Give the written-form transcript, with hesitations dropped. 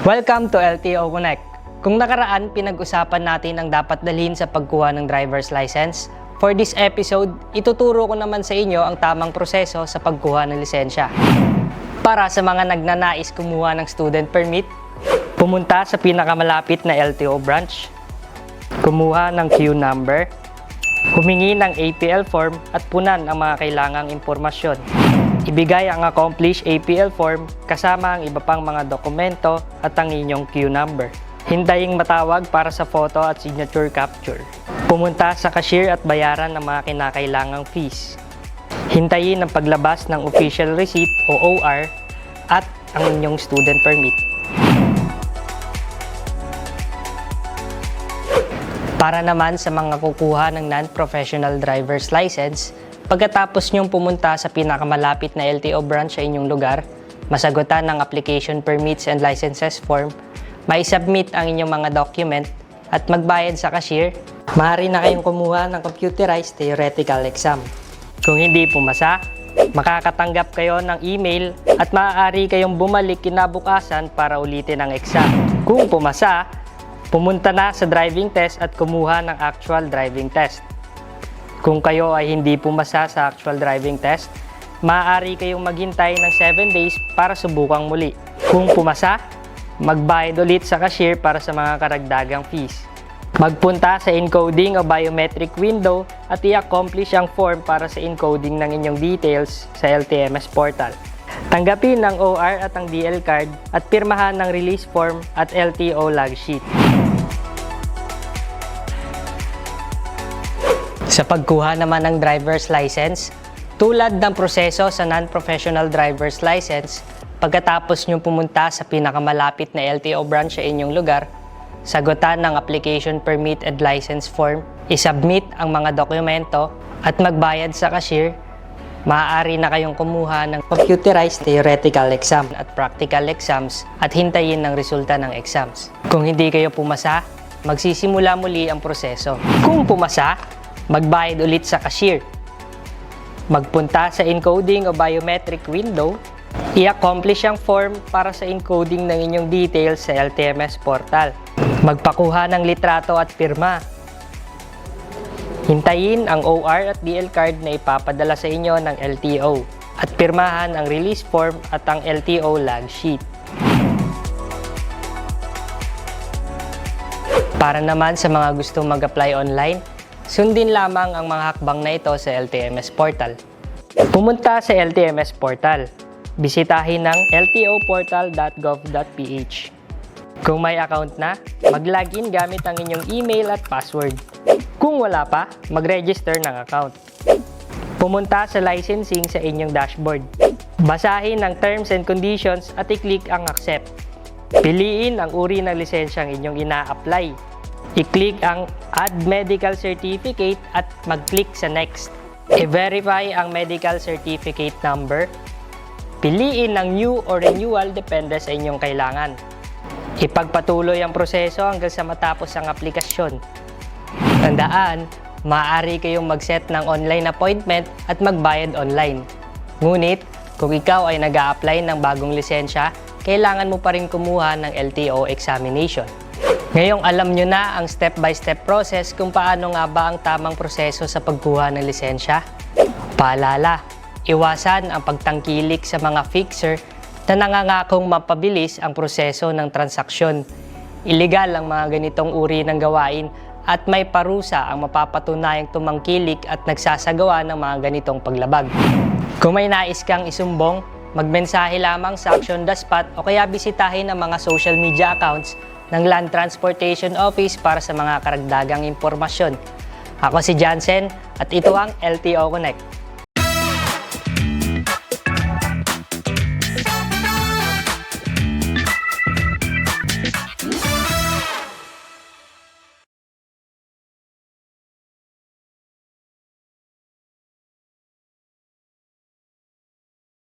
Welcome to LTO Connect. Kung nakaraan, pinag-usapan natin ang dapat dalhin sa pagkuha ng driver's license. For this episode, ituturo ko naman sa inyo ang tamang proseso sa pagkuha ng lisensya. Para sa mga nagnanais kumuha ng student permit, pumunta sa pinakamalapit na LTO branch, kumuha ng queue number, humingi ng APL form at punan ang mga kailangang impormasyon. Ibigay ang accomplished APL form kasama ang iba pang mga dokumento at ang inyong queue number. Hintayin matawag para sa photo at signature capture. Pumunta sa cashier at bayaran ang mga kinakailangang fees. Hintayin ang paglabas ng official receipt o OR at ang inyong student permit. Para naman sa mga kukuha ng non-professional driver's license, pagkatapos nyong pumunta sa pinakamalapit na LTO branch sa inyong lugar, masagutan ng application permits and licenses form, mai-submit ang inyong mga document at magbayad sa cashier, maaari na kayong kumuha ng computerized theoretical exam. Kung hindi pumasa, makakatanggap kayo ng email at maaari kayong bumalik kinabukasan para ulitin ang exam. Kung pumasa, pumunta na sa driving test at kumuha ng actual driving test. Kung kayo ay hindi pumasa sa actual driving test, maaari kayong maghintay ng 7 days para subukang muli. Kung pumasa, magbayad ulit sa cashier para sa mga karagdagang fees. Magpunta sa encoding o biometric window at i-accomplish ang form para sa encoding ng inyong details sa LTMS portal. Tanggapin ang OR at ang DL card at pirmahan ng release form at LTO log sheet. Sa pagkuha naman ng driver's license, tulad ng proseso sa non-professional driver's license, pagkatapos nyo pumunta sa pinakamalapit na LTO branch sa inyong lugar, sagutan ng application permit and license form, isubmit ang mga dokumento at magbayad sa cashier, maaari na kayong kumuha ng computerized theoretical exam at practical exams at hintayin ng resulta ng exams. Kung hindi kayo pumasa, magsisimula muli ang proseso. Kung pumasa, magbayad ulit sa cashier. Magpunta sa encoding o biometric window, i-accomplish ang form para sa encoding ng inyong details sa LTMS portal. Magpakuha ng litrato at pirma. Hintayin ang OR at DL card na ipapadala sa inyo ng LTO at pirmahan ang release form at ang LTO log sheet. Para naman sa mga gustong mag-apply online, sundin lamang ang mga hakbang na ito sa LTMS portal. Pumunta sa LTMS portal. Bisitahin ang ltoportal.gov.ph. Kung may account na, mag-login gamit ang inyong email at password. Kung wala pa, mag-register ng account. Pumunta sa licensing sa inyong dashboard. Basahin ang terms and conditions at i-click ang accept. Piliin ang uri ng lisensyang inyong ina-apply. I-click ang Add Medical Certificate at mag-click sa Next. I-verify ang medical certificate number. Piliin ang New or Renewal depende sa inyong kailangan. Ipagpatuloy ang proseso hanggang sa matapos ang aplikasyon. Tandaan, maaari kayong mag-set ng online appointment at magbayad online. Ngunit, kung ikaw ay nag-a-apply ng bagong lisensya, kailangan mo pa rin kumuha ng LTO examination. Ngayong alam nyo na ang step-by-step process kung paano nga ba ang tamang proseso sa pagkuha ng lisensya. Paalala, iwasan ang pagtangkilik sa mga fixer na nangangakong mapabilis ang proseso ng transaksyon. Illegal ang mga ganitong uri ng gawain at may parusa ang mapapatunayang tumangkilik at nagsasagawa ng mga ganitong paglabag. Kung may nais kang isumbong, magmensahe lamang sa Action the Spot o kaya bisitahin ang mga social media accounts ng Land Transportation Office para sa mga karagdagang impormasyon. Ako si Jansen at ito ang LTO Connect.